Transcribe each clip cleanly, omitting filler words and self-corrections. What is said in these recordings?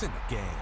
in the game.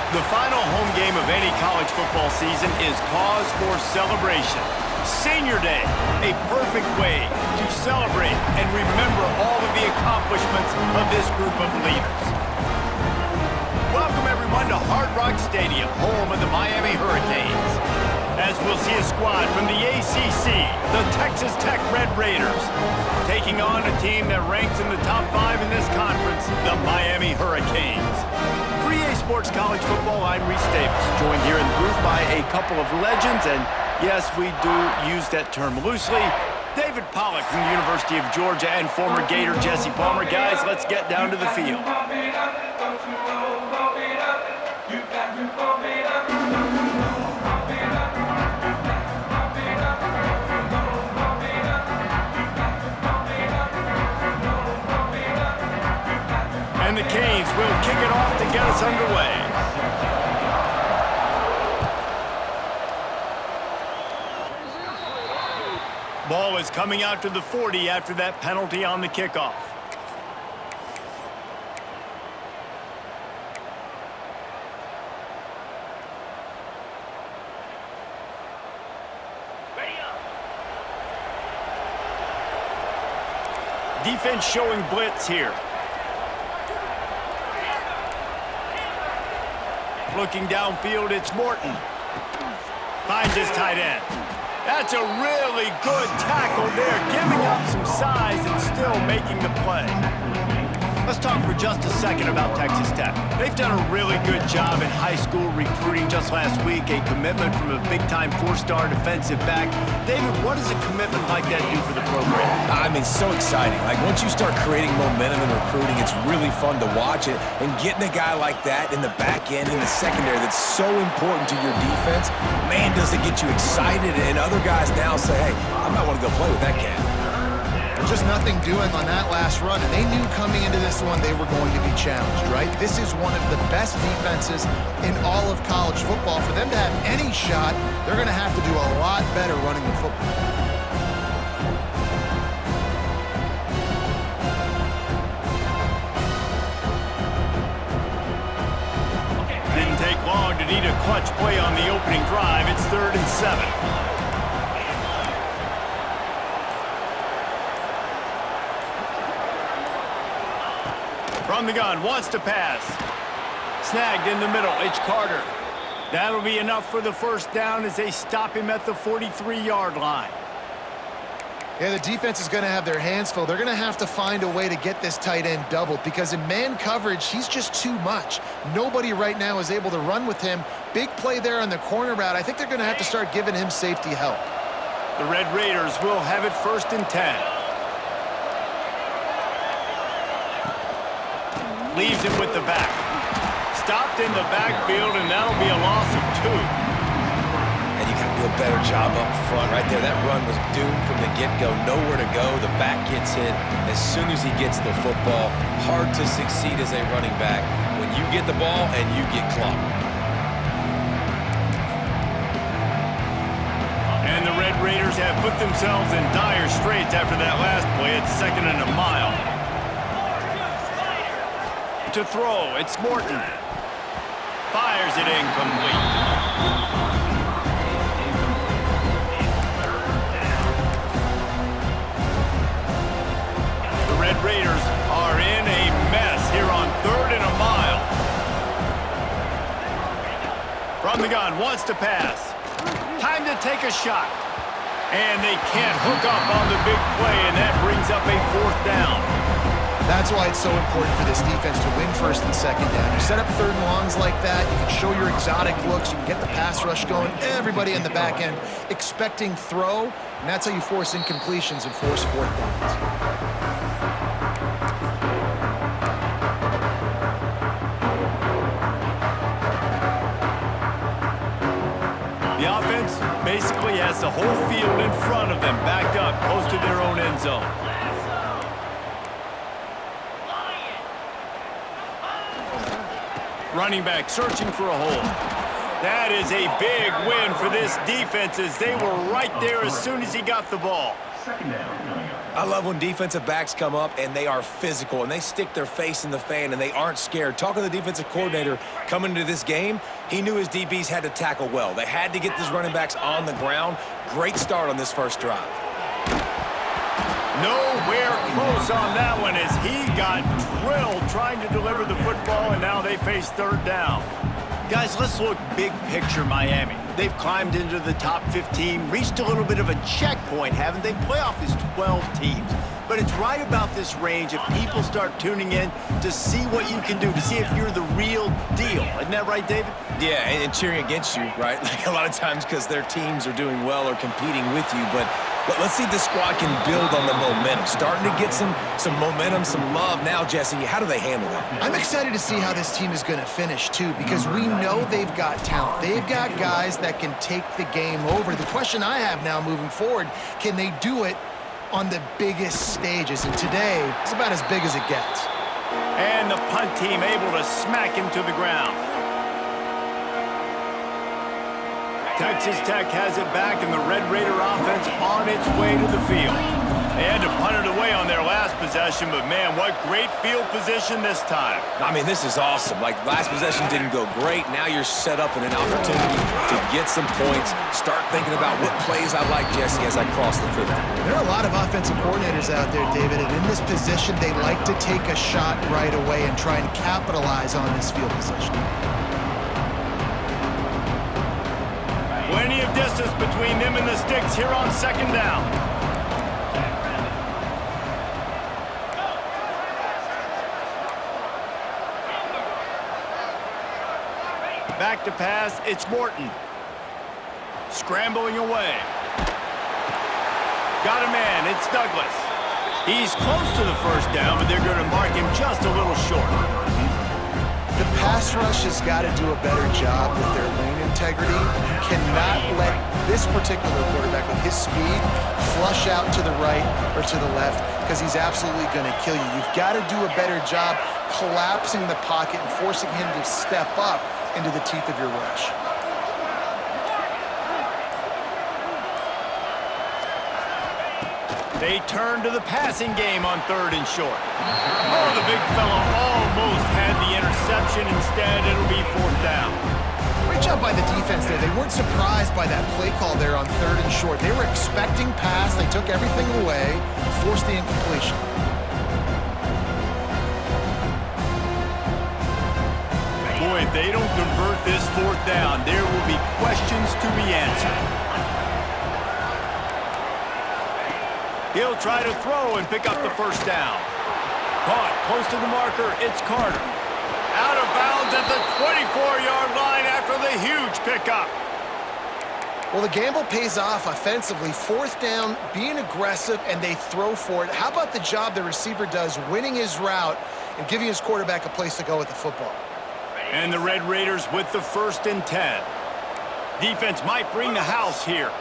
The final home game of any college football season is cause for celebration. Senior Day, a perfect way to celebrate and remember all of the accomplishments of this group of leaders. Welcome everyone to Hard Rock Stadium, home of the Miami Hurricanes. As we'll see a squad from the ACC, the Texas Tech Red Raiders, taking on a team that ranks in the top 5 in this conference, the Miami Hurricanes. For EA Sports College Football, I'm Reese Davis, joined here in the booth by a couple of legends, and yes, we do use that term loosely. David Pollack from the University of Georgia and former Gator Jesse Palmer. Guys, let's get down to the field. And the Canes will kick it off to get us underway. Ball is coming out to the 40 after that penalty on the kickoff. Defense showing blitz here. Looking downfield, it's Morton. Finds his tight end. That's a really good tackle there, giving up some size and still making the play. Let's talk for just a second about Texas Tech. They've done a really good job in high school recruiting. Just last week, a commitment from a big-time 4-star defensive back. David, what does a commitment like that do for the program? I mean, so exciting. Like, once you start creating momentum in recruiting, it's really fun to watch it. And getting a guy like that in the back end, in the secondary, that's so important to your defense, man, does it get you excited. And other guys now say, hey, I might want to go play with that cat. Just nothing doing on that last run, and they knew coming into this one they were going to be challenged, right? This is one of the best defenses in all of college football. For them to have any shot, they're going to have to do a lot better running the football. Didn't take long to need a clutch play on the opening drive. It's 3rd and 7. From the gun, wants to pass. Snagged in the middle, it's Carter. That'll be enough for the first down as they stop him at the 43-yard line. Yeah, the defense is going to have their hands full. They're going to have to find a way to get this tight end doubled because in man coverage, he's just too much. Nobody right now is able to run with him. Big play there on the corner route. I think they're going to have to start giving him safety help. The Red Raiders will have it 1st and 10. Leaves him with the back. Stopped in the backfield, and that'll be a loss of 2. And you got to do a better job up front right there. That run was doomed from the get-go. Nowhere to go. The back gets hit as soon as he gets the football. Hard to succeed as a running back when you get the ball and you get clobbered. And the Red Raiders have put themselves in dire straits after that last play. It's 2nd and a mile. To throw, it's Morton. Fires it incomplete. Red Raiders are in a mess here on 3rd and a mile. From the gun, wants to pass. Time to take a shot. And they can't hook up on the big play, and that brings up a 4th down. That's why it's so important for this defense to win 1st and 2nd down. You set up 3rd and longs like that, you can show your exotic looks, you can get the pass rush going, everybody in the back end expecting throw, and that's how you force incompletions and force 4th downs. The offense basically has the whole field in front of them, backed up close to their own end zone. Running back searching for a hole. That is a big win for this defense as they were right there as soon as he got the ball. I love when defensive backs come up and they are physical and they stick their face in the fan and they aren't scared. Talking to the defensive coordinator coming into this game, he knew his DBs had to tackle well. They had to get these running backs on the ground. Great start on this first drive. Nowhere close on that one as he got drilled trying to deliver the football, and now they face 3rd down. Guys, let's look big picture Miami. They've climbed into the top 15, reached a little bit of a checkpoint, haven't they? Playoff is 12 teams. But it's right about this range if people start tuning in to see what you can do, to see if you're the real deal. Isn't that right, David? Yeah, and cheering against you, right? Like a lot of times because their teams are doing well or competing with you. But let's see if this squad can build on the momentum. Starting to get some momentum, some love. Now, Jesse, how do they handle that? I'm excited to see how this team is going to finish, too, because we know they've got talent. They've got guys that can take the game over. The question I have now moving forward, can they do it on the biggest stages? And today, it's about as big as it gets. And the punt team able to smack him to the ground. Texas Tech has it back, and the Red Raider offense on its way to the field. They had to punt it away on their last possession, but man, what great field position this time. I mean, this is awesome. Like, last possession didn't go great. Now you're set up in an opportunity to get some points. Start thinking about what plays I like, Jesse, as I cross the 50. There are a lot of offensive coordinators out there, David, and in this position, they like to take a shot right away and try and capitalize on this field position. Plenty of distance between them and the sticks here on 2nd down. Back to pass, it's Morton. Scrambling away. Got a man, it's Douglas. He's close to the 1st down, but they're going to mark him just a little short. The pass rush has got to do a better job with their lane integrity. You cannot let this particular quarterback with his speed flush out to the right or to the left because he's absolutely going to kill you. You've got to do a better job collapsing the pocket and forcing him to step up into the teeth of your rush. They turn to the passing game on 3rd and short. Oh, the big fella almost had the interception. Instead, it'll be 4th down. Great job by the defense there. They weren't surprised by that play call there on 3rd and short. They were expecting pass. They took everything away and forced the incompletion. Boy, Boy, if they don't convert this fourth down, there will be questions to be answered. He'll try to throw and pick up the first down. Caught close to the marker, it's Carter. Out of bounds at the 24-yard line after the huge pickup. Well, the gamble pays off offensively. Fourth down, being aggressive, and they throw for it. How about the job the receiver does winning his route and giving his quarterback a place to go with the football? And the Red Raiders with the 1st and 10. Defense might bring the house here.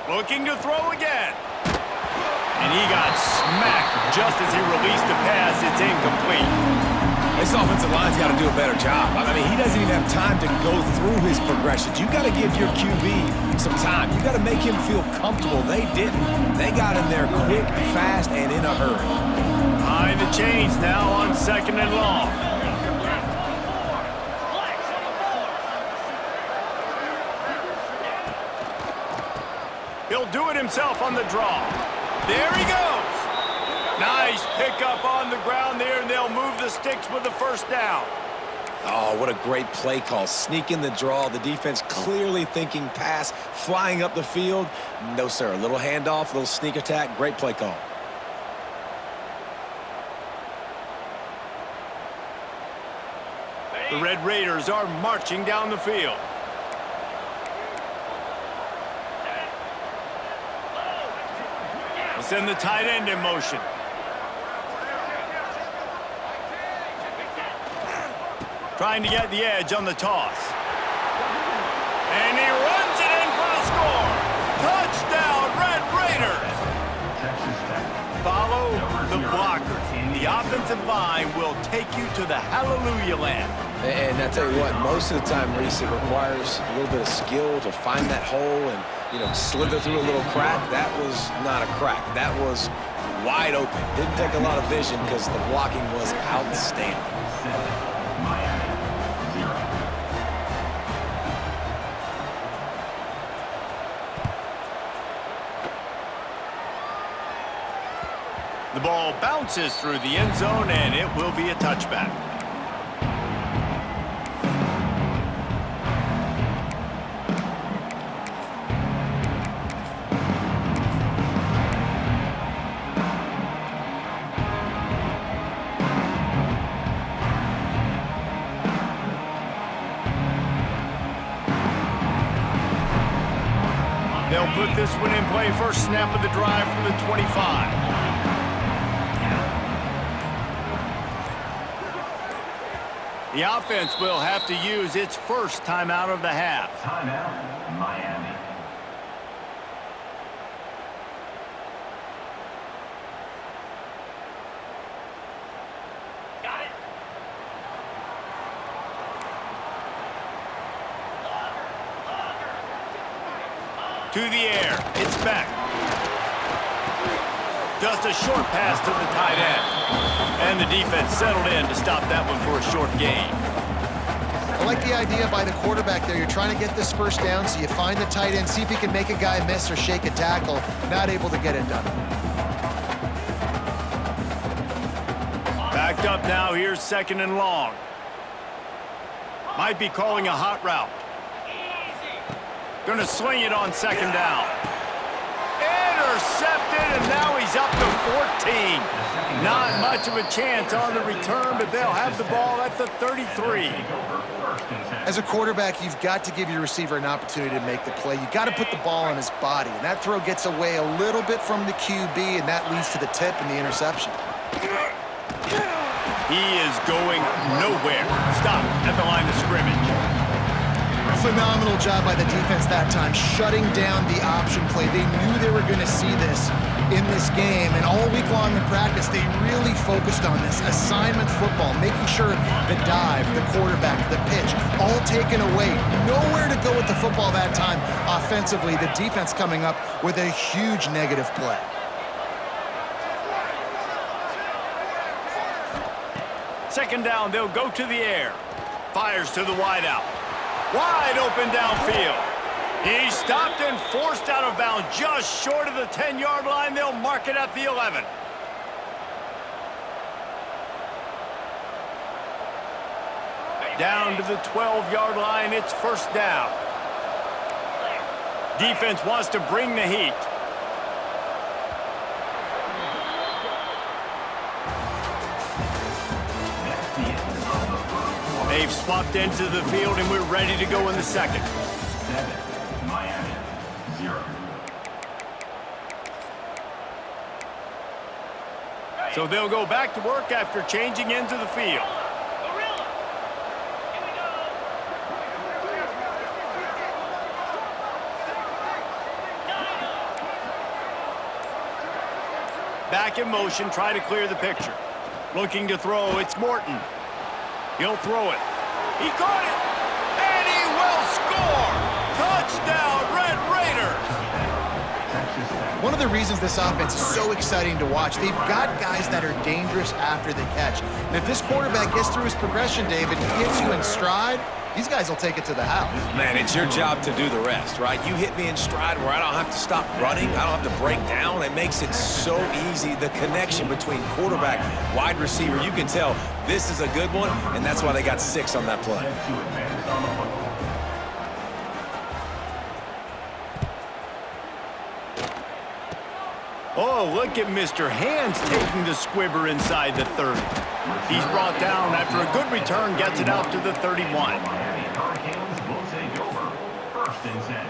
Looking to throw again. And he got smacked just as he released the pass. It's incomplete. This offensive line's got to do a better job. I mean, he doesn't even have time to go through his progressions. You got to give your QB some time. You got to make him feel comfortable. They didn't. They got in there quick, fast, and in a hurry. Behind the chains now on 2nd and long. He'll do it himself on the draw. There he goes. Nice pickup on the ground there, and they'll move the sticks with the first down. Oh, what a great play call. Sneak in the draw. The defense clearly thinking pass, flying up the field. No, sir. A little handoff, a little sneak attack. Great play call. The Red Raiders are marching down the field. They'll send the tight end in motion. Trying to get the edge on the toss. And he runs it in for the score. Touchdown, Red Raiders. Follow the blockers. The offensive line will take you to the hallelujah land. And I tell you what, most of the time, Reese, it requires a little bit of skill to find that hole and, you know, slither through a little crack. That was not a crack. That was wide open. Didn't take a lot of vision because the blocking was outstanding. The ball bounces through the end zone, and it will be a touchback. They'll put this one in play. First snap of the drive from the 25. The offense will have to use its first timeout of the half. Timeout, Miami. Got it. To the air. It's back. Just a short pass to the tight end. And the defense settled in to stop that one for a short gain. I like the idea by the quarterback there. You're trying to get this first down, so you find the tight end, see if he can make a guy miss or shake a tackle. Not able to get it done. Backed up now. Here's 2nd and long. Might be calling a hot route. Going to sling it on 2nd down. Intercepted, and now he's up to 14. Not much of a chance on the return, but they'll have the ball at the 33. As a quarterback, you've got to give your receiver an opportunity to make the play. You've got to put the ball on his body, and that throw gets away a little bit from the QB, and that leads to the tip and the interception. He is going nowhere. Stop at the line of scrimmage. Phenomenal job by the defense that time, shutting down the option play. They knew they were going to see this in this game, and all week long in practice, they really focused on this assignment football, making sure the dive, the quarterback, the pitch, all taken away. Nowhere to go with the football that time offensively. The defense coming up with a huge negative play. Second down, they'll go to the air. Fires to the wideout. Wide open downfield. He stopped and forced out of bounds just short of the 10-yard line. They'll mark it at the 11. Down to the 12-yard line, it's first down. Defense wants to bring the heat. They've swapped into the field, and we're ready to go in the second. 7, Miami, 0. So they'll go back to work after changing into the field. Back in motion, try to clear the picture. Looking to throw, it's Morton. He'll throw it. He caught it, and he will score! Touchdown, Red Raiders! One of the reasons this offense is so exciting to watch, they've got guys that are dangerous after the catch. And if this quarterback gets through his progression, David, he hits you in stride, these guys will take it to the house. Man, it's your job to do the rest, right? You hit me in stride where I don't have to stop running. I don't have to break down. It makes it so easy. The connection between quarterback, wide receiver, you can tell this is a good one, and that's why they got 6 on that play. To advance on the football. Oh, look at Mr. Hands taking the squibber inside the 30. He's brought down after a good return, gets it out to the 31. Miami Hurricanes will take over. First and 10.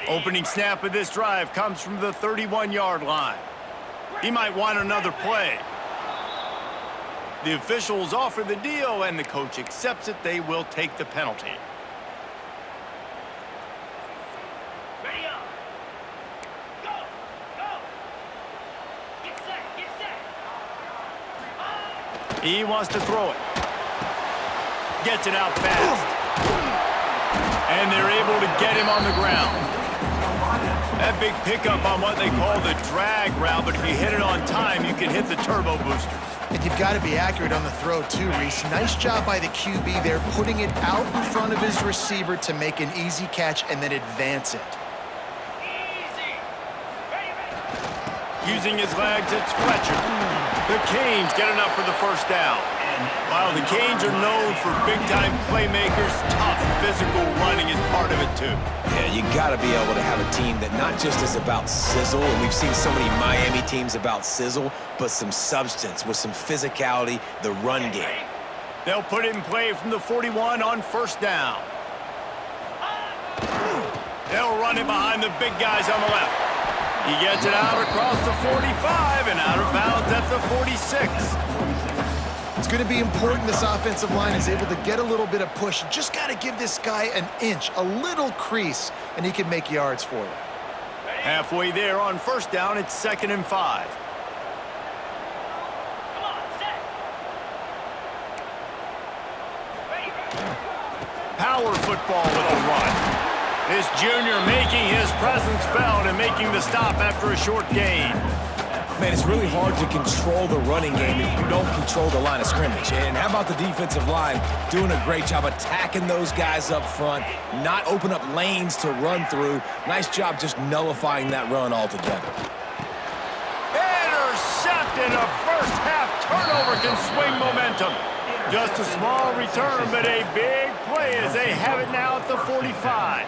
Opening snap of this drive comes from the 31-yard line. He might want another play. The officials offer the deal, and the coach accepts it. They will take the penalty. Ready up. Go. Go. Get set. Get set. He wants to throw it. Gets it out fast. And they're able to get him on the ground. That big pickup on what they call the drag route, but if you hit it on time, you can hit the turbo boosters. And you've got to be accurate on the throw, too, Reese. Nice job by the QB there, putting it out in front of his receiver to make an easy catch and then advance it. Easy. Ready, ready. Using his legs, it's Fletcher. The Canes get enough for the first down. While the Canes are known for big-time playmakers, tough physical running is part of it, too. Yeah, you got to be able to have a team that not just is about sizzle, and we've seen so many Miami teams about sizzle, but some substance with some physicality, the run game. They'll put it in play from the 41 on first down. They'll run it behind the big guys on the left. He gets it out across the 45 and out of bounds at the 46. It's going to be important this offensive line is able to get a little bit of push. Just got to give this guy an inch, a little crease, and he can make yards for you. Halfway there on first down, it's 2nd and 5. Come on, set. Ready, ready. Power football with a run. This junior making his presence felt and making the stop after a short gain. Man, it's really hard to control the running game if you don't control the line of scrimmage. And how about the defensive line doing a great job attacking those guys up front, not open up lanes to run through. Nice job just nullifying that run altogether. Intercepted. A first half turnover can swing momentum. Just a small return, but a big play as they have it now at the 45.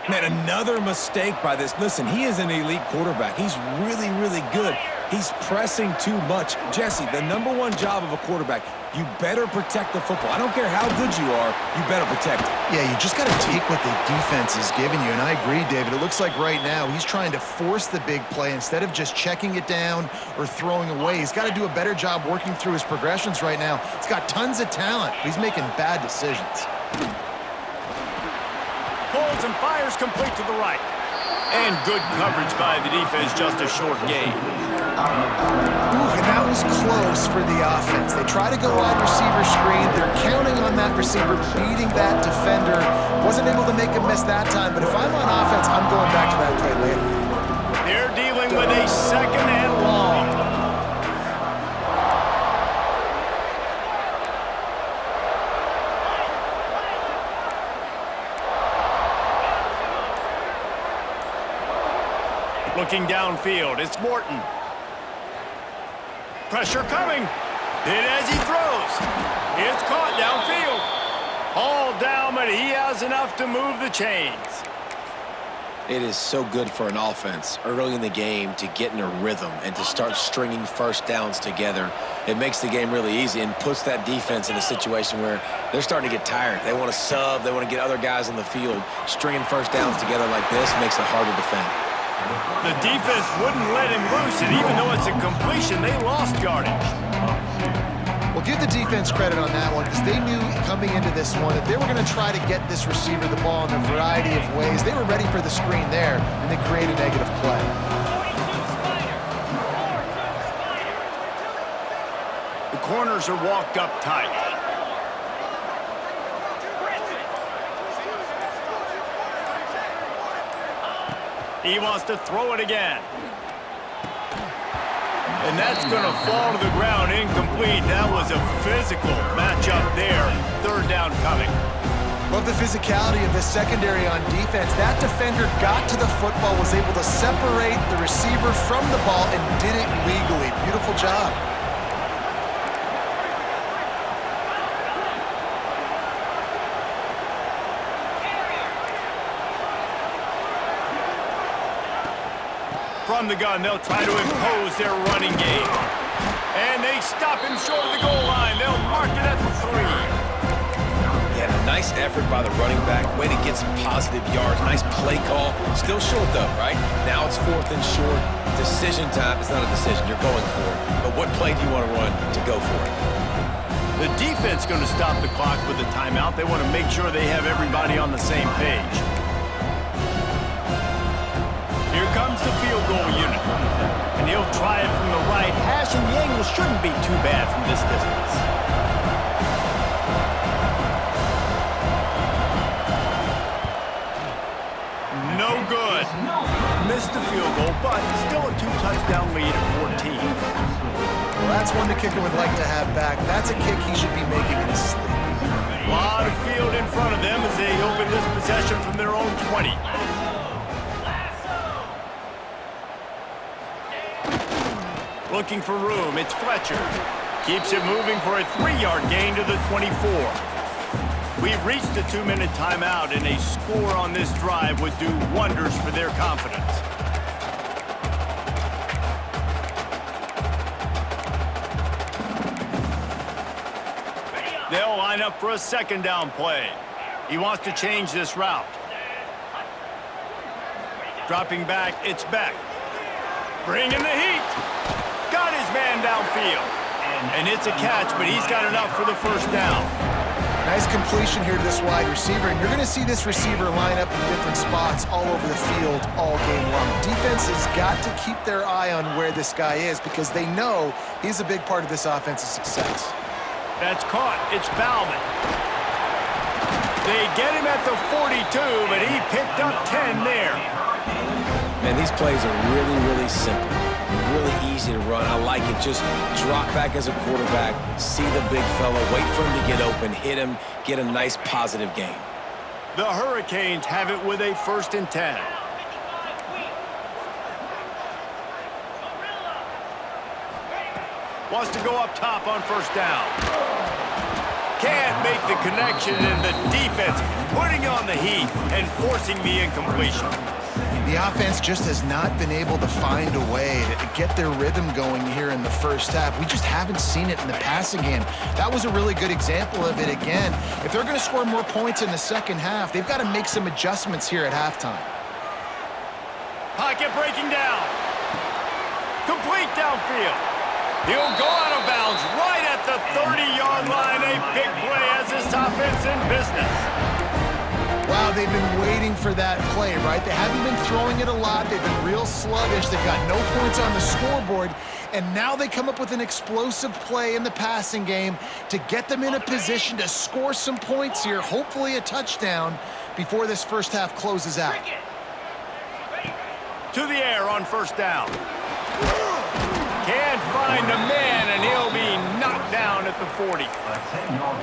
Man, another mistake by this. Listen, he is an elite quarterback. He's really, really good. He's pressing too much. Jesse, the #1 job of a quarterback, you better protect the football. I don't care how good you are, you better protect it. Yeah, you just got to take what the defense is giving you, and I agree, David. It looks like right now he's trying to force the big play instead of just checking it down or throwing away. He's got to do a better job working through his progressions right now. He's got tons of talent, but he's making bad decisions. Pulls and fires complete to the right. And good coverage by the defense, just a short gain. Ooh, and that was close for the offense. They try to go wide receiver screen. They're counting on that receiver beating that defender. Wasn't able to make him miss that time, but if I'm on offense, I'm going back to that play later. They're dealing with a 2nd and long. Looking downfield, it's Morton. Pressure coming. Hit as he throws. It's caught downfield. All down, but he has enough to move the chains. It is so good for an offense early in the game to get in a rhythm and to start stringing first downs together. It makes the game really easy and puts that defense in a situation where they're starting to get tired. They want to sub. They want to get other guys on the field. Stringing first downs together like this makes it hard to defend. The defense wouldn't let him loose, and even though it's a completion, they lost yardage. Well, give the defense credit on that one because they knew coming into this one that they were going to try to get this receiver the ball in a variety of ways. They were ready for the screen there, and they create a negative play. 42 Spider. 42 Spider. The corners are walked up tight. He wants to throw it again. And that's going to fall to the ground incomplete. That was a physical matchup there. Third down coming. Love the physicality of this secondary on defense. That defender got to the football, was able to separate the receiver from the ball, and did it legally. Beautiful job. From the gun, they'll try to impose their running game. And they stop him short of the goal line. They'll mark it at the 3. Yeah, a nice effort by the running back. Way to get some positive yards. Nice play call. Still short, though, right? Now it's 4th and short. Decision time. It's not a decision. You're going for it. But what play do you want to run to go for it? The defense going to stop the clock with a timeout. They want to make sure they have everybody on the same page. Here comes the field goal unit. And he'll try it from the right hash, and the angle shouldn't be too bad from this distance. No good. Missed the field goal, but still a 2-touchdown lead at 14. Well, that's one the kicker would like to have back. That's a kick he should be making in his sleep. A lot of field in front of them as they open this possession from their own 20. Looking for room, it's Fletcher. Keeps it moving for a 3-yard gain to the 24. We've reached the 2-minute timeout, and a score on this drive would do wonders for their confidence. They'll line up for a 2nd down play. He wants to change this route. Dropping back, it's Beck. Bringing the heat. Got his man downfield. And it's a catch, but he's got enough for the 1st down. Nice completion here to this wide receiver, and you're going to see this receiver line up in different spots all over the field all game long. Defense has got to keep their eye on where this guy is because they know he's a big part of this offense's success. That's caught. It's Bauman. They get him at the 42, but he picked up 10 there. Man, these plays are really, really simple. Really easy to run. I like it. Just drop back as a quarterback, see the big fella, wait for him to get open, hit him, get a nice positive gain. The Hurricanes have it with a 1st and 10. Wants to go up top on 1st down. Can't make the connection, and the defense putting on the heat and forcing the incompletion. The offense just has not been able to find a way to get their rhythm going here in the 1st half. We just haven't seen it in the passing game. That was a really good example of it again. If they're going to score more points in the 2nd half, they've got to make some adjustments here at halftime. Pocket breaking down. Complete downfield. He'll go out of bounds right at the 30-yard line. A big play as this offense in business. Wow, they've been waiting for that play, right? They haven't been throwing it a lot. They've been real sluggish. They've got no points on the scoreboard. And now they come up with an explosive play in the passing game to get them in a position to score some points here, hopefully a touchdown, before this 1st half closes out. To the air on 1st down. Can't find a man, and he'll be knocked down down at the 40.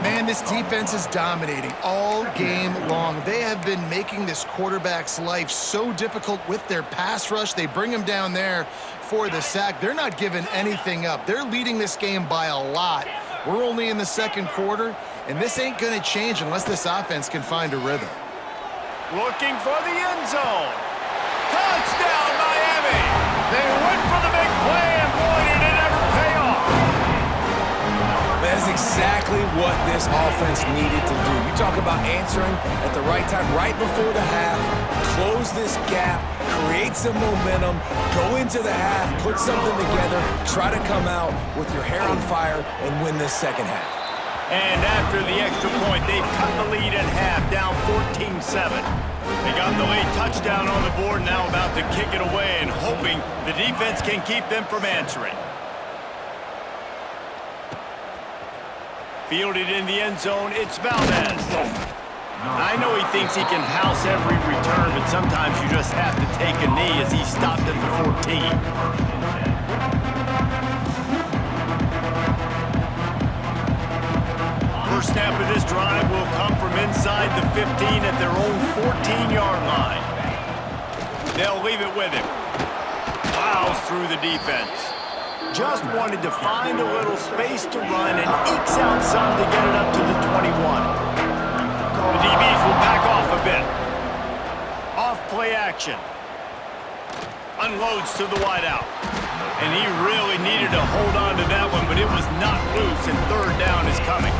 Man, this defense is dominating all game long. They have been making this quarterback's life so difficult with their pass rush. They bring him down there for the sack. They're not giving anything up. They're leading this game by a lot. We're only in the second quarter, and this ain't going to change unless this offense can find a rhythm. Looking for the end zone. Touchdown, Miami! They went for the big play, and boy, did it ever pay off. That is exactly what this offense needed to do. You talk about answering at the right time, right before the half, close this gap, create some momentum, go into the half, put something together, try to come out with your hair on fire and win this second half. And after the extra point, they've cut the lead at half, down 14-7. They got the late touchdown on the board, now about to kick it away and hoping the defense can keep them from answering. Fielded in the end zone, it's Valdez. I know he thinks he can house every return, but sometimes you just have to take a knee as he stopped at the 14. First snap of this drive will come from inside the 15 at their own 14-yard line. They'll leave it with him. Plows through the defense. Just wanted to find a little space to run and ekes out some to get it up to the 21. The DBs will back off a bit. Off play action. Unloads to the wideout. And he really needed to hold on to that one, but it was not loose, and third down is coming.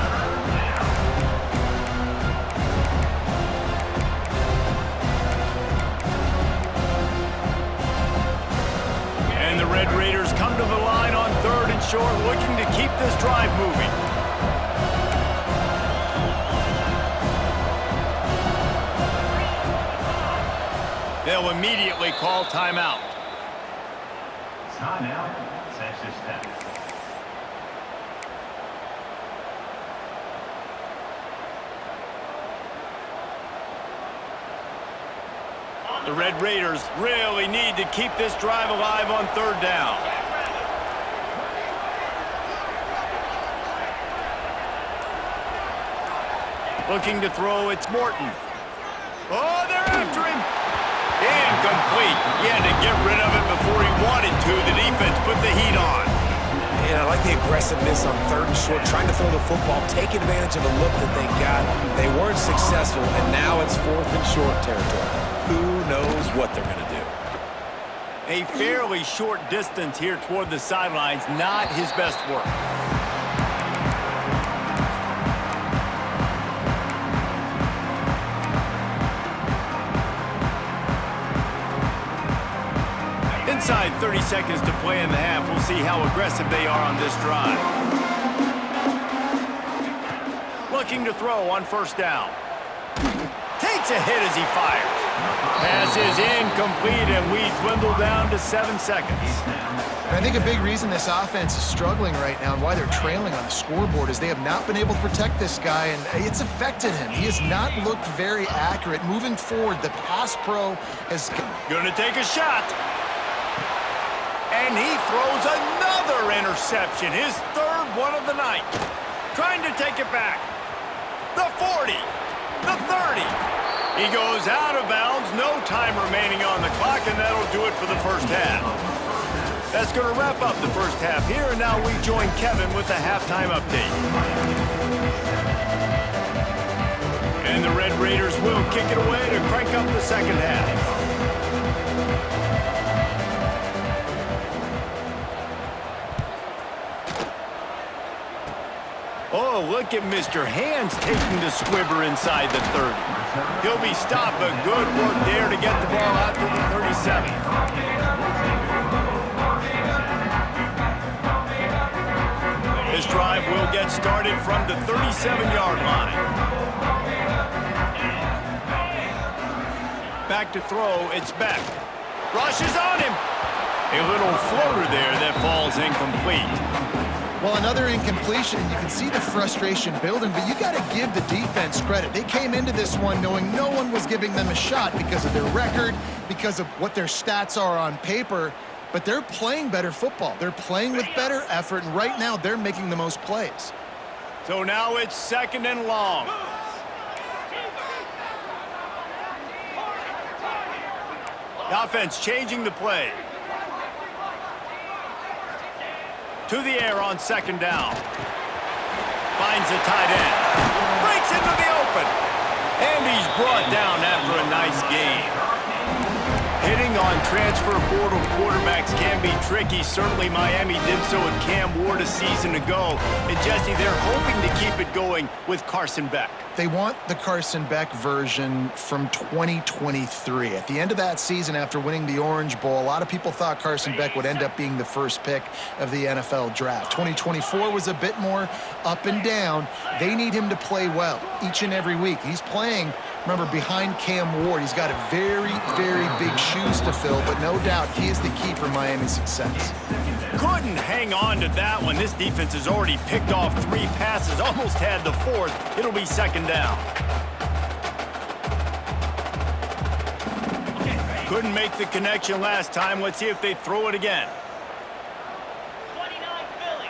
And the Red Raiders come to the line on third and short, looking to keep this drive moving. They'll immediately call timeout. Timeout, Texas Tech. The Red Raiders really need to keep this drive alive on third down. Looking to throw, it's Morton. Oh, they're after him. Incomplete. He had to get rid of it before he wanted to. The defense put the heat on. And I like the aggressiveness on third and short, trying to throw the football, take advantage of a look that they got. They weren't successful, and now it's fourth and short territory. Who knows what they're going to do? A fairly short distance here toward the sidelines, not his best work. Inside 30 seconds to play in the half. We'll see how aggressive they are on this drive. Looking to throw on first down. Takes a hit as he fires. Pass is incomplete, and we dwindle down to 7 seconds. And I think a big reason this offense is struggling right now and why they're trailing on the scoreboard is they have not been able to protect this guy, and it's affected him. He has not looked very accurate. Moving forward, the pass pro is Going to take a shot. And he throws another interception, his third one of the night. Trying to take it back. The 40, the 30. He goes out of bounds, no time remaining on the clock, and that'll do it for the first half. That's going to wrap up the first half here, and now we join Kevin with the halftime update. And the Red Raiders will kick it away to crank up the second half. Oh, look at Mr. Hands taking the squibber inside the 30. He'll be stopped, but good work there to get the ball out to the 37. This drive will get started from the 37-yard line. Back to throw, it's Beck. Rush is on him. A little floater there that falls incomplete. Well, another incompletion, and you can see the frustration building, but you got to give the defense credit. They came into this one knowing no one was giving them a shot because of their record, because of what their stats are on paper, but they're playing better football. They're playing with better effort, and right now they're making the most plays. So now it's 2nd and long. The offense changing the play. To the air on 2nd down. Finds the tight end. Breaks into the open. And he's brought down after a nice gain. Hitting on transfer portal quarterbacks can be tricky. Certainly Miami did so with Cam Ward a season ago. And Jesse, they're hoping to keep it going with Carson Beck. They want the Carson Beck version from 2023. At the end of that season, after winning the Orange Bowl, a lot of people thought Carson Beck would end up being the first pick of the NFL draft. 2024 was a bit more up and down. They need him to play well each and every week. He's playing, remember, behind Cam Ward. He's got a very, very big shoes to fill, but no doubt he is the key for Miami's success. Couldn't hang on to that one. This defense has already picked off 3 passes, almost had the 4th. It'll be 2nd down. Couldn't make the connection last time. Let's see if they throw it again. 29 Philly,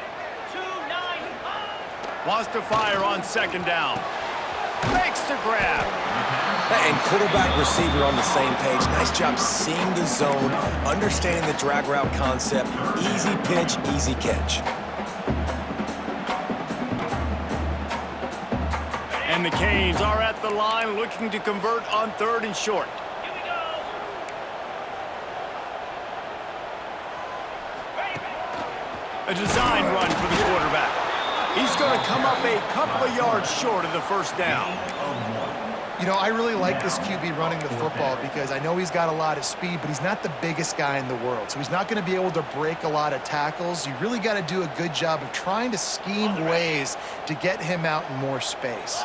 2-9. Wants to fire on 2nd down. Makes the grab. And quarterback receiver on the same page. Nice job seeing the zone, understanding the drag route concept. Easy pitch, easy catch. And the Canes are at the line looking to convert on 3rd and short. Here we go. A design run for the quarterback. He's going to come up a couple of yards short of the 1st down. You know, I really like this QB running the football because I know he's got a lot of speed, but he's not the biggest guy in the world. So he's not going to be able to break a lot of tackles. You really got to do a good job of trying to scheme ways to get him out in more space.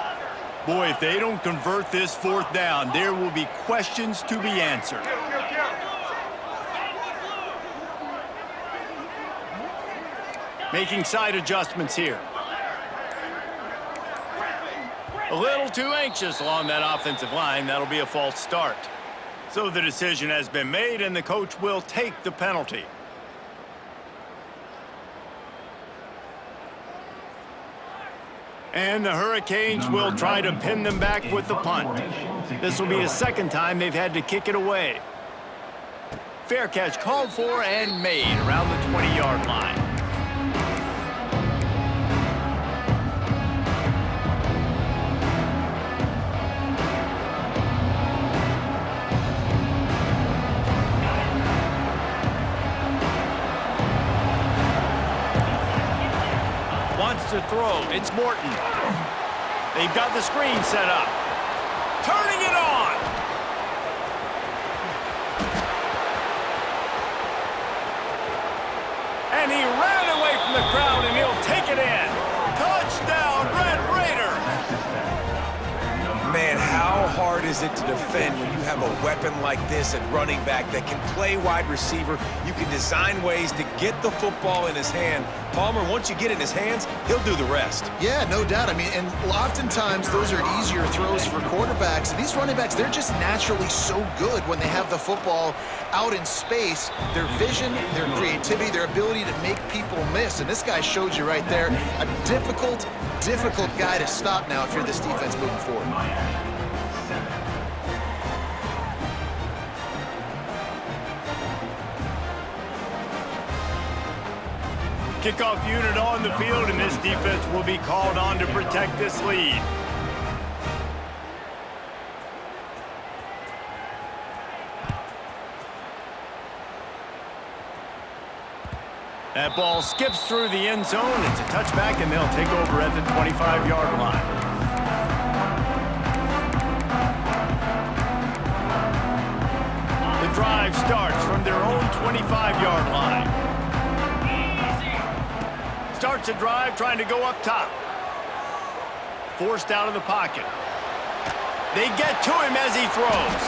Boy, if they don't convert this 4th down, there will be questions to be answered. Making side adjustments here. A little too anxious along that offensive line. That'll be a false start. So the decision has been made, and the coach will take the penalty. And the Hurricanes will try to pin them back with the punt. This will be the 2nd time they've had to kick it away. Fair catch called for and made around the 20-yard line. To throw. It's Morton. They've got the screen set up. Turning it on. And he ran away from the crowd, and he'll take it in. Touchdown, Red Raider. Man, how hard is it to defend when you have a weapon like this at running back that can play wide receiver? You can design ways to get the football in his hand. Palmer, once you get it in his hands, he'll do the rest. Yeah, no doubt. I mean, and oftentimes those are easier throws for quarterbacks. And these running backs, they're just naturally so good when they have the football out in space. Their vision, their creativity, their ability to make people miss. And this guy showed you right there, a difficult guy to stop now if you're this defense moving forward. Kickoff unit on the field, and this defense will be called on to protect this lead. That ball skips through the end zone. It's a touchback, and they'll take over at the 25-yard line. The drive starts from their own 25-yard line. Starts a drive trying to go up top. Forced out of the pocket. They get to him as he throws.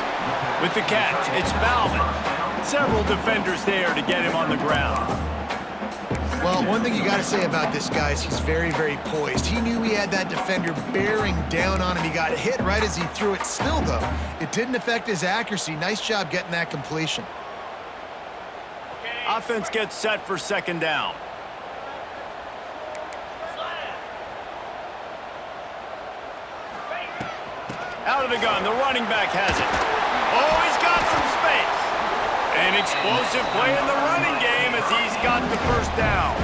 With the catch, it's Bauman. Several defenders there to get him on the ground. Well, one thing you got to say about this guy is he's very, very poised. He knew he had that defender bearing down on him. He got hit right as he threw it. Still, though, it didn't affect his accuracy. Nice job getting that completion. Offense gets set for 2nd down. Out of the gun, the running back has it. Oh, he's got some space. An explosive play in the running game as he's got the first down.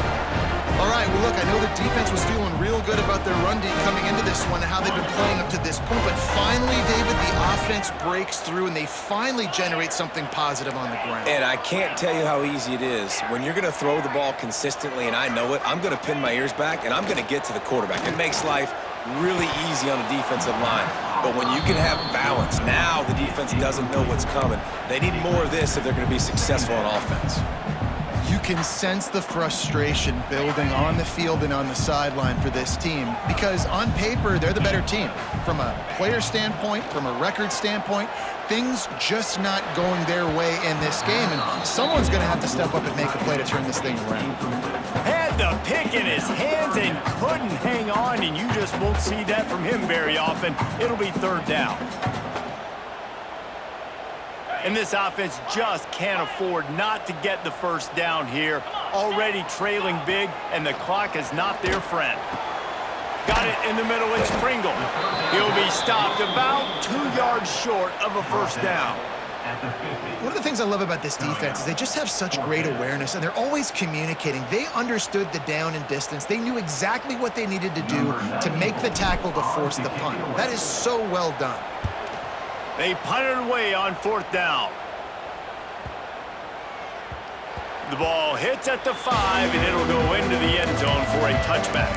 All right, well, look, I know the defense was feeling real good about their run D coming into this one and how they've been playing up to this point, but finally, David, the offense breaks through and they finally generate something positive on the ground. And I can't tell you how easy it is. When you're going to throw the ball consistently, and I know it, I'm going to pin my ears back, and I'm going to get to the quarterback. It makes life really easy on the defensive line. But when you can have balance, now the defense doesn't know what's coming. They need more of this if they're going to be successful on offense. You can sense the frustration building on the field and on the sideline for this team because on paper, they're the better team. From a player standpoint, from a record standpoint, things just not going their way in this game, and someone's going to have to step up and make a play to turn this thing around. Had the pick in his hands and couldn't hang on, and you just won't see that from him very often. It'll be third down. And this offense just can't afford not to get the first down here. Already trailing big, and the clock is not their friend. Got it in the middle, it's Pringle. He'll be stopped about 2 yards short of a first down. One of the things I love about this defense is they just have such great awareness, and they're always communicating. They understood the down and distance. They knew exactly what they needed to do to make the tackle to force the punt. That is so well done. They punted away on fourth down. The ball hits at the 5, and it'll go into the end zone for a touchback.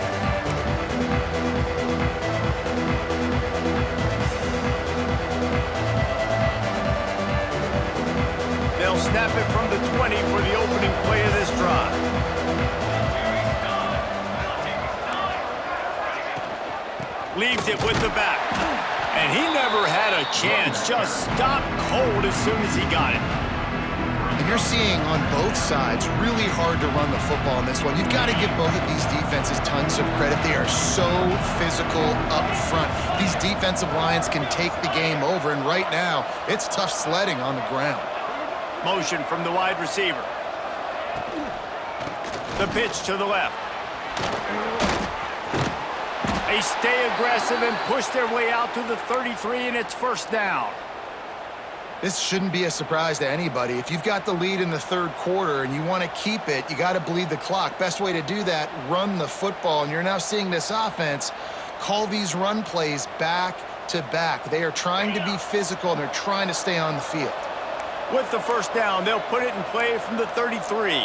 They'll snap it from the 20 for the opening play of this drive. Leaves it with the back. And he never had a chance. Just stopped cold as soon as he got it. And you're seeing on both sides really hard to run the football in this one. You've got to give both of these defenses tons of credit. They are so physical up front. These defensive lines can take the game over, and right now, it's tough sledding on the ground. Motion from the wide receiver. The pitch to the left. They stay aggressive and push their way out to the 33, and it's first down. This shouldn't be a surprise to anybody. If you've got the lead in the third quarter and you want to keep it, you got to bleed the clock. Best way to do that, run the football. And you're now seeing this offense call these run plays back to back. They are trying to be physical, and they're trying to stay on the field. With the first down, they'll put it in play from the 33.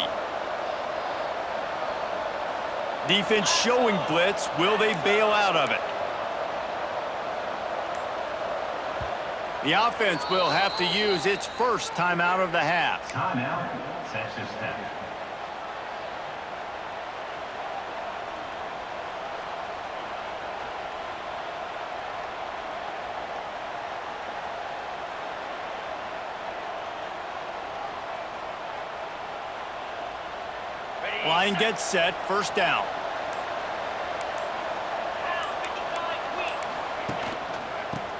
Defense showing blitz. Will they bail out of it? The offense will have to use its first timeout of the half. Timeout, Texas Tech. Line gets set, first down.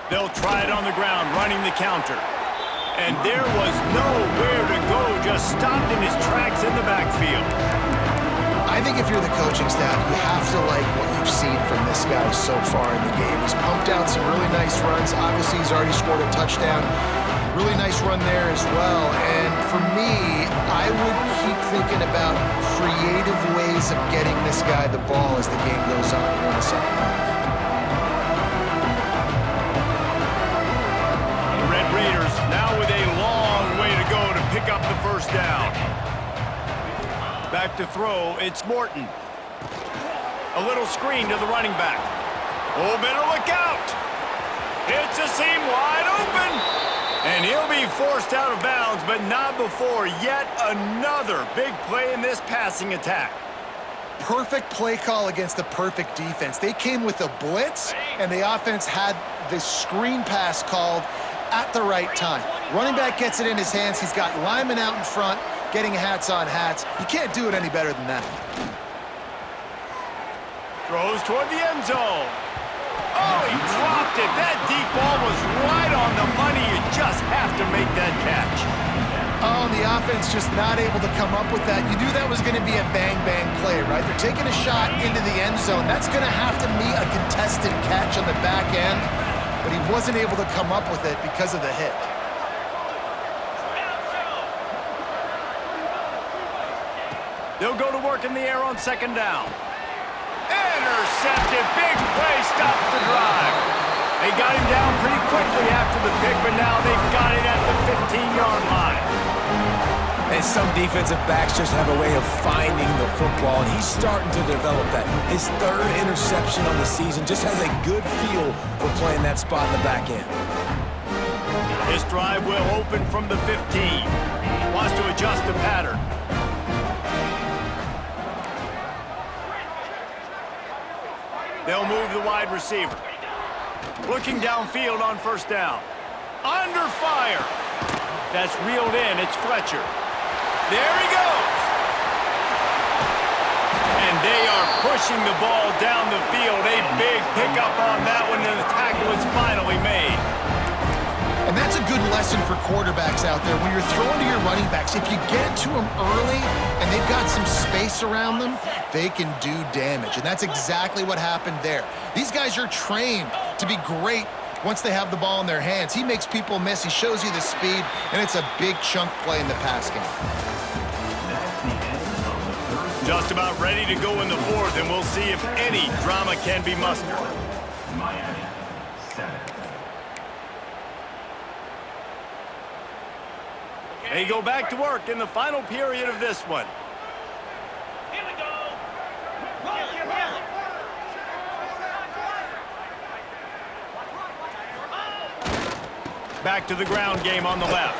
They'll try it on the ground, running the counter. And there was nowhere to go, just stopped in his tracks in the backfield. I think if you're the coaching staff, you have to like what you've seen from this guy so far in the game. He's pumped out some really nice runs. Obviously, he's already scored a touchdown. Really nice run there as well. And for me, I would keep thinking about creative ways of getting this guy the ball as the game goes on here in the second half. The Red Raiders now with a long way to go to pick up the first down. Back to throw, it's Morton. A little screen to the running back. Oh, better look out. It's a seam wide open. And he'll be forced out of bounds, but not before yet another big play in this passing attack. Perfect play call against the perfect defense. They came with a blitz, and the offense had the screen pass called at the right time. Running back gets it in his hands. He's got linemen out in front, getting hats on hats. You can't do it any better than that. Throws toward the end zone. Oh, he dropped it. That deep ball was right on the money. You just have to make that catch. Oh, the offense just not able to come up with that. You knew that was going to be a bang-bang play, right? They're taking a shot into the end zone. That's going to have to be a contested catch on the back end. but he wasn't able to come up with it because of the hit. They'll go to work in the air on second down. Intercepted. Big play. Stops the drive. They got him down pretty quickly after the pick, but now they've got it at the 15-yard line. And some defensive backs just have a way of finding the football, and he's starting to develop that. His third interception on the season just has a good feel for playing that spot in the back end. This drive will open from the 15. Wants to adjust the pattern. They'll move the wide receiver. Looking downfield on first down. Under fire. That's reeled in. It's Fletcher. There he goes. And they are pushing the ball down the field. A big pickup on that one, and the tackle is finally made. And that's a good lesson for quarterbacks out there. When you're throwing to your running backs, if you get to them early and they've got some space around them, they can do damage. And that's exactly what happened there. These guys are trained to be great once they have the ball in their hands. He makes people miss. He shows you the speed, and it's a big chunk play in the pass game. Just about ready to go in the fourth, and we'll see if any drama can be mustered. Miami, 7. They go back to work in the final period of this one. Here we go. Roll it, roll it. Back to the ground game on the left.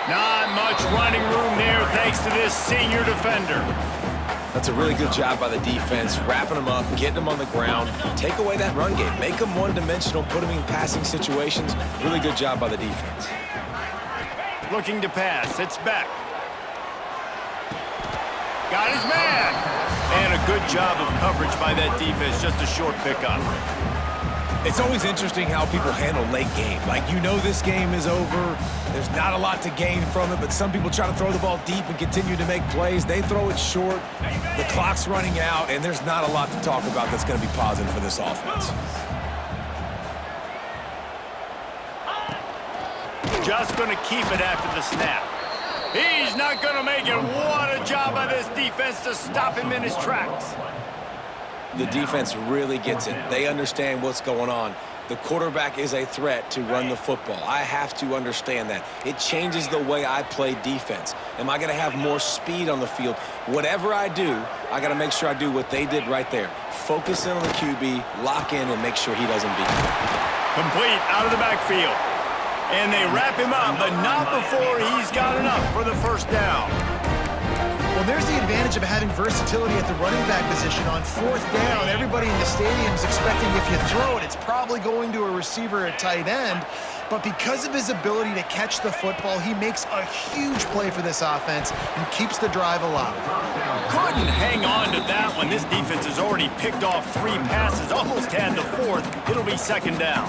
Not much running room there thanks to this senior defender. That's a really good job by the defense, wrapping them up, getting them on the ground, take away that run game, make them one-dimensional, put them in passing situations. Really good job by the defense. Looking to pass. It's back. Got his man. And a good job of coverage by that defense. Just a short pickup. It's always interesting how people handle late game. Like, you know this game is over. There's not a lot to gain from it, but some people try to throw the ball deep and continue to make plays. They throw it short. The clock's running out, and there's not a lot to talk about that's going to be positive for this offense. Just going to keep it after the snap. He's not going to make it. What a job by this defense to stop him in his tracks. The defense really gets it. They understand what's going on. The quarterback is a threat to run the football. I have to understand that. It changes the way I play defense. Am I going to have more speed on the field? Whatever I do, I got to make sure I do what they did right there. Focus in on the QB, lock in, and make sure he doesn't beat me. Complete out of the backfield. And they wrap him up, but not before he's got enough for the first down. Well, there's the advantage of having versatility at the running back position. On fourth down, everybody in the stadium is expecting if you throw it, it's probably going to a receiver at tight end. But because of his ability to catch the football, he makes a huge play for this offense and keeps the drive alive. Couldn't hang on to that one. This defense has already picked off 3 passes, almost had the 4th. It'll be second down.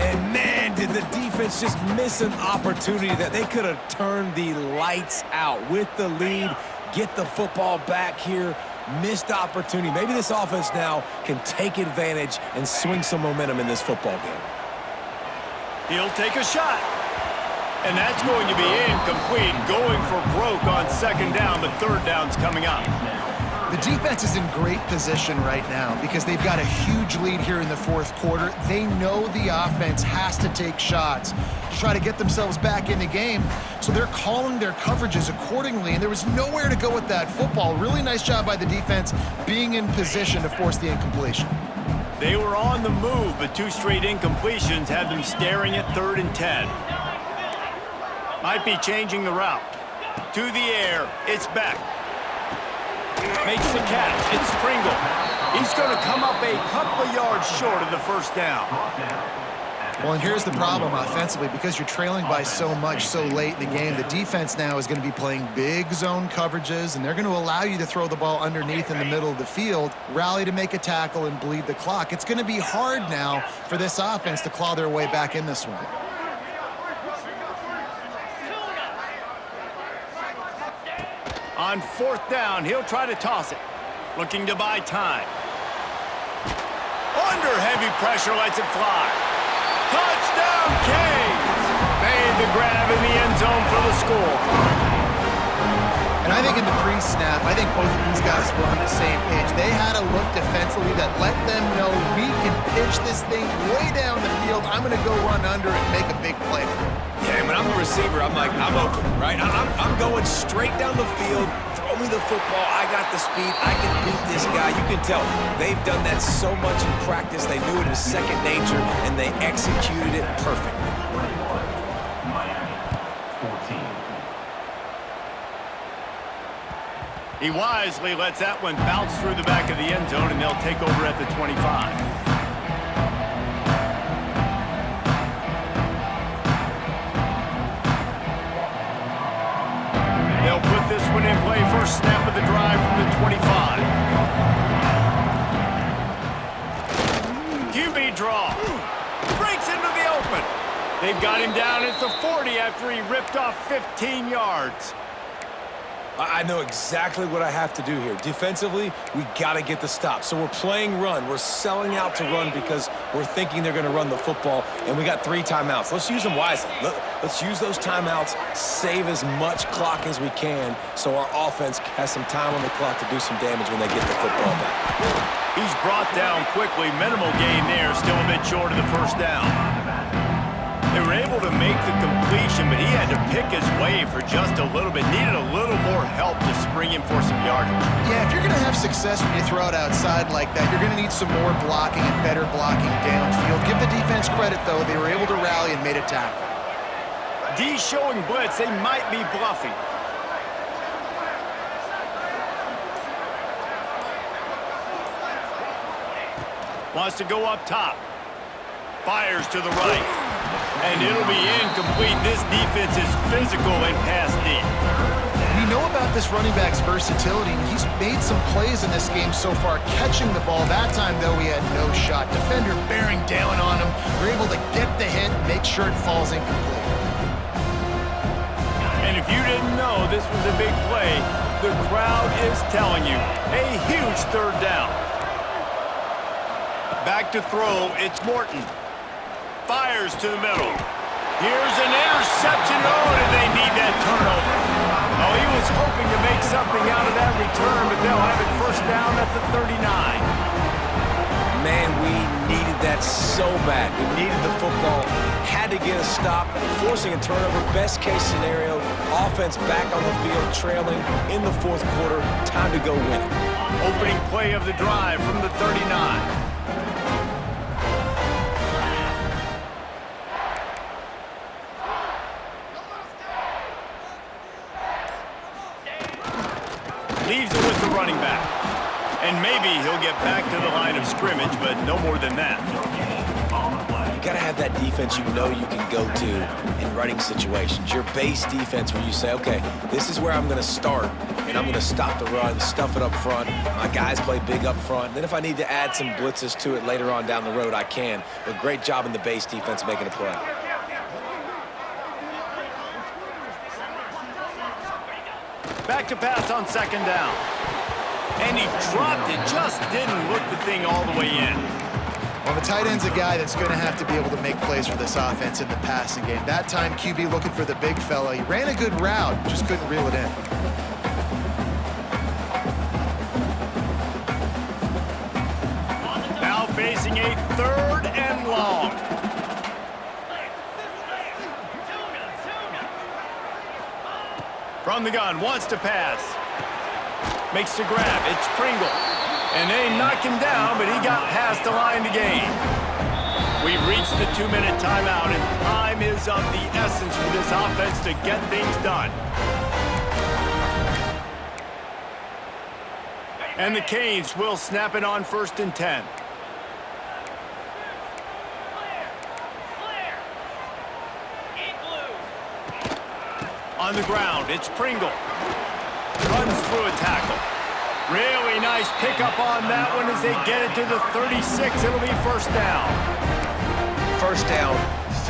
And man, did the defense just miss an opportunity that they could have turned the lights out with the lead, get the football back here. Missed opportunity. Maybe this offense now can take advantage and swing some momentum in this football game. He'll take a shot. And that's going to be incomplete. Going for broke on second down, but third down's coming up. The defense is in great position right now because they've got a huge lead here in the fourth quarter. They know the offense has to take shots to try to get themselves back in the game, so they're calling their coverages accordingly, and there was nowhere to go with that football. Really nice job by the defense being in position to force the incompletion. They were on the move, but 2 straight incompletions had them staring at 3rd and 10. Might be changing the route. To the air, it's back. Makes the catch. It's Pringle. He's going to come up a couple of yards short of the first down. Well, and here's the problem offensively. Because you're trailing by so much so late in the game, the defense now is going to be playing big zone coverages, and they're going to allow you to throw the ball underneath in the middle of the field, rally to make a tackle, and bleed the clock. It's going to be hard now for this offense to claw their way back in this one. On 4th down, he'll try to toss it. Looking to buy time. Under heavy pressure, lets it fly. Touchdown, Canes! Made the grab in the end zone for the score. And I think in the pre-snap, I think both of these guys were on the same page. They had a look defensively that let them know we can pitch this thing way down the field. I'm going to go run under and make a big play. Yeah, when I'm a receiver, I'm like, I'm open, right? I'm going straight down the field. Throw me the football. I got the speed. I can beat this guy. You can tell they've done that so much in practice. They knew it was second nature, and they executed it perfectly. Miami, 14. He wisely lets that one bounce through the back of the end zone, and they'll take over at the 25. They'll put this one in play. First snap of the drive from the 25. QB draw. Breaks into the open. They've got him down at the 40 after he ripped off 15 yards. I know exactly what I have to do here. Defensively, we got to get the stop. So we're playing run. We're selling out to run because we're thinking they're going to run the football, and we got 3 timeouts. Let's use them wisely. Let's use those timeouts, save as much clock as we can so our offense has some time on the clock to do some damage when they get the football back. He's brought down quickly. Minimal gain there, still a bit short of the first down. They were able to make the completion, but he had to pick his way for just a little bit. Needed a little more help to spring him for some yardage. Yeah, if you're going to have success when you throw it outside like that, you're going to need some more blocking and better blocking downfield. Give the defense credit, though. They were able to rally and made a tackle. D showing blitz. They might be bluffing. Wants to go up top. Fires to the right. And it'll be incomplete. This defense is physical and pass deep. We know about this running back's versatility, and he's made some plays in this game so far, catching the ball. That time, though, he had no shot. Defender bearing down on him. We're able to get the hit and make sure it falls incomplete. And if you didn't know this was a big play, the crowd is telling you. A huge third down. Back to throw, it's Morton. Fires to the middle. Here's an interception. Oh, and they need that turnover. Oh, he was hoping to make something out of that return, but they'll have it first down at the 39. Man, we needed that so bad. We needed the football. Had to get a stop, forcing a turnover. Best case scenario, offense back on the field, trailing in the fourth quarter. Time to go win it. Opening play of the drive from the 39. Leaves it with the running back. And maybe he'll get back to the line of scrimmage, but no more than that. You got to have that defense you know you can go to in running situations. Your base defense where you say, okay, this is where I'm going to start, and I'm going to stop the run, stuff it up front. My guys play big up front. Then if I need to add some blitzes to it later on down the road, I can. But great job in the base defense making a play. Back to pass on second down. And he dropped it, just didn't look the thing all the way in. Well, the tight end's a guy that's going to have to be able to make plays for this offense in the passing game. That time, QB looking for the big fella. He ran a good route, just couldn't reel it in. Now facing a third and long. From the gun, wants to pass. Makes the grab, it's Pringle. And they knock him down, but he got past the line to gain. We've reached the 2-minute timeout, and time is of the essence for this offense to get things done. And the Canes will snap it on 1st and 10. On the ground, it's Pringle. Runs through a tackle. Really nice pickup on that one as they get it to the 36. It'll be first down. First down,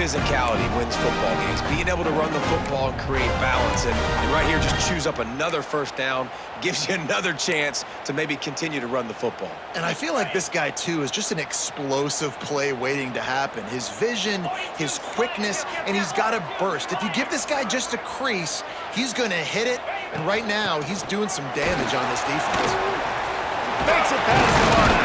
physicality wins football games. Being able to run the football and create balance. And right here, just choose up another first down, gives you another chance to maybe continue to run the football. And I feel like this guy, too, is just an explosive play waiting to happen. His vision, his quickness, and he's got a burst. If you give this guy just a crease, he's going to hit it. And right now, he's doing some damage on this defense. Makes it past the mark.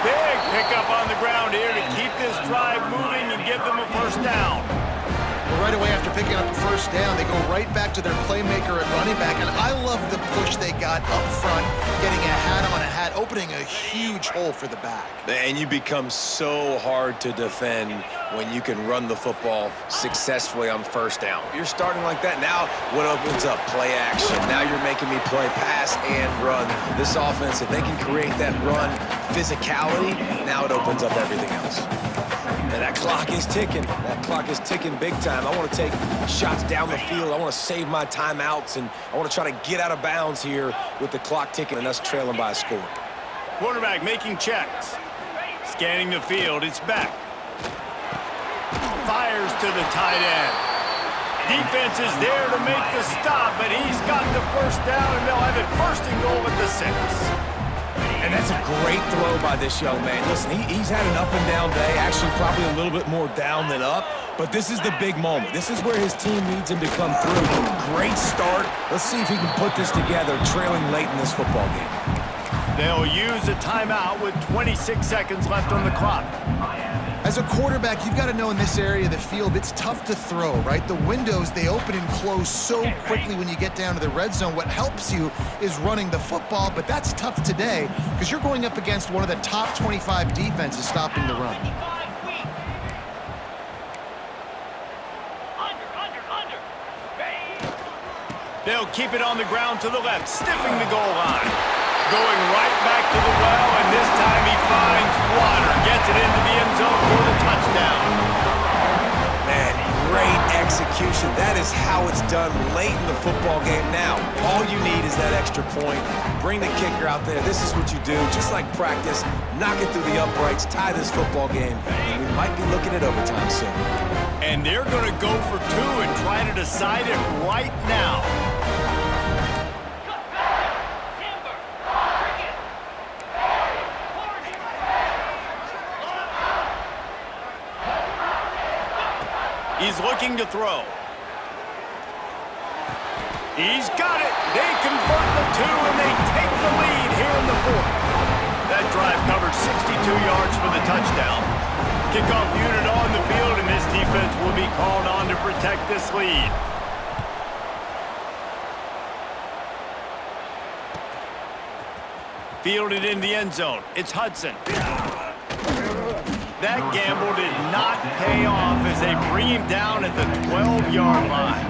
Big pickup on the ground here to keep this drive moving and give them a first down. Well, right away after picking up a first down, they go right back to their playmaker at running back. And I love the push they got up front, getting a hat on a hat, opening a huge hole for the back. And you become so hard to defend when you can run the football successfully on first down. You're starting like that. Now what opens up? Play action. Now you're making me play pass and run. This offense, if they can create that run physicality, now it opens up everything else. And that clock is ticking. That clock is ticking big time. I want to take shots down the field. I want to save my timeouts, and I want to try to get out of bounds here with the clock ticking and us trailing by a score. Quarterback making checks. Scanning the field. It's back. Fires to the tight end. Defense is there to make the stop, but he's got the first down, and they'll have it first and goal at the 6. And that's a great throw by this young man. Listen, he's had an up-and-down day, actually probably a little bit more down than up, but this is the big moment. This is where his team needs him to come through. Great start. Let's see if he can put this together, trailing late in this football game. They'll use a timeout with 26 seconds left on the clock. As a quarterback, you've got to know in this area of the field, it's tough to throw, right? The windows, they open and close so quickly when you get down to the red zone. What helps you is running the football, but that's tough today because you're going up against one of the top 25 defenses stopping the run. They'll keep it on the ground to the left, stiffing the goal line. Going right back to the well, and this time he finds water. Gets it into the end zone for the touchdown. Man, great execution. That is how it's done late in the football game. Now, all you need is that extra point. Bring the kicker out there. This is what you do. Just like practice, knock it through the uprights, tie this football game, and we might be looking at overtime soon. And they're going to go for 2 and try to decide it right now. He's looking to throw. He's got it. They convert the 2, and they take the lead here in the 4th. That drive covered 62 yards for the touchdown. Kickoff unit on the field, and this defense will be called on to protect this lead. Fielded in the end zone. It's Hudson. That gamble did not pay off as they bring him down at the 12-yard line.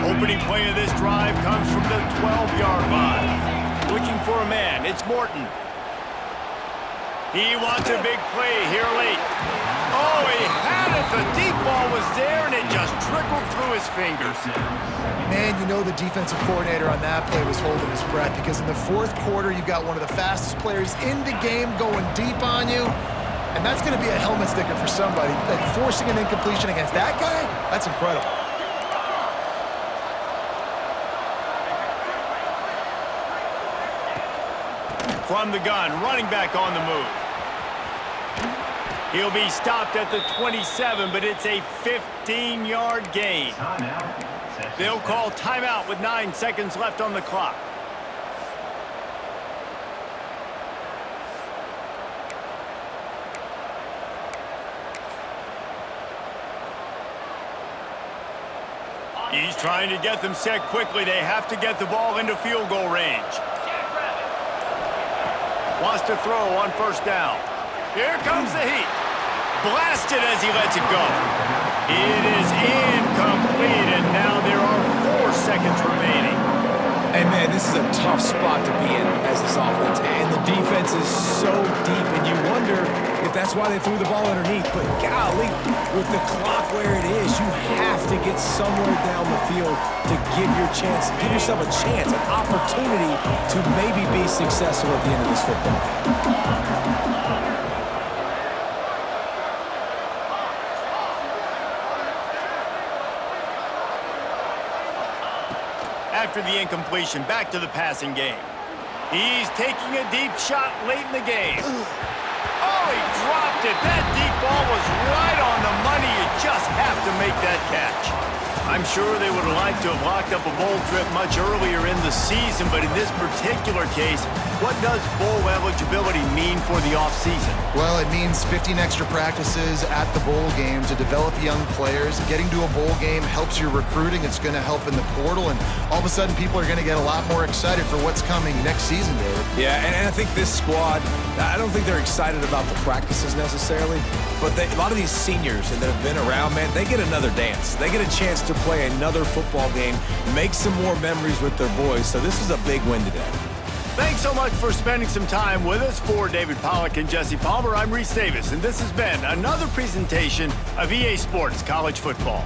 Opening play of this drive comes from the 12-yard line. Looking for a man, it's Morton. He wants a big play here late. Oh, he had it. The deep ball was there, and it just trickled through his fingers. Man, you know the defensive coordinator on that play was holding his breath because in the 4th quarter, you've got one of the fastest players in the game going deep on you, and that's going to be a helmet sticker for somebody. Like forcing an incompletion against that guy, that's incredible. From the gun, running back on the move. He'll be stopped at the 27, but it's a 15-yard gain. They'll call timeout with 9 seconds left on the clock. He's trying to get them set quickly. They have to get the ball into field goal range. Wants to throw on first down. Here comes the heat. Blasted as he lets it go. It is incomplete, and now there are 4 seconds remaining. And, man, this is a tough spot to be in as this offense. And the defense is so deep, and you wonder if that's why they threw the ball underneath. But, golly, with the clock where it is, you have to get somewhere down the field to give yourself a chance, an opportunity to maybe be successful at the end of this football game. After the incompletion, back to the passing game. He's taking a deep shot late in the game. Oh, he dropped it. That deep ball was right on the money. You just have to make that catch. I'm sure they would have liked to have locked up a bowl trip much earlier in the season, but in this particular case, what does bowl eligibility mean for the offseason? Well, it means 15 extra practices at the bowl game to develop young players. Getting to a bowl game helps your recruiting. It's going to help in the portal, and all of a sudden people are going to get a lot more excited for what's coming next season, David. Yeah, and I think this squad, I don't think they're excited about the practices necessarily, but a lot of these seniors that have been around, man, they get another dance. They get a chance to play another football game, make some more memories with their boys, so this is a big win today. Thanks so much for spending some time with us. For David Pollack and Jesse Palmer, I'm Reese Davis, and this has been another presentation of EA Sports College Football.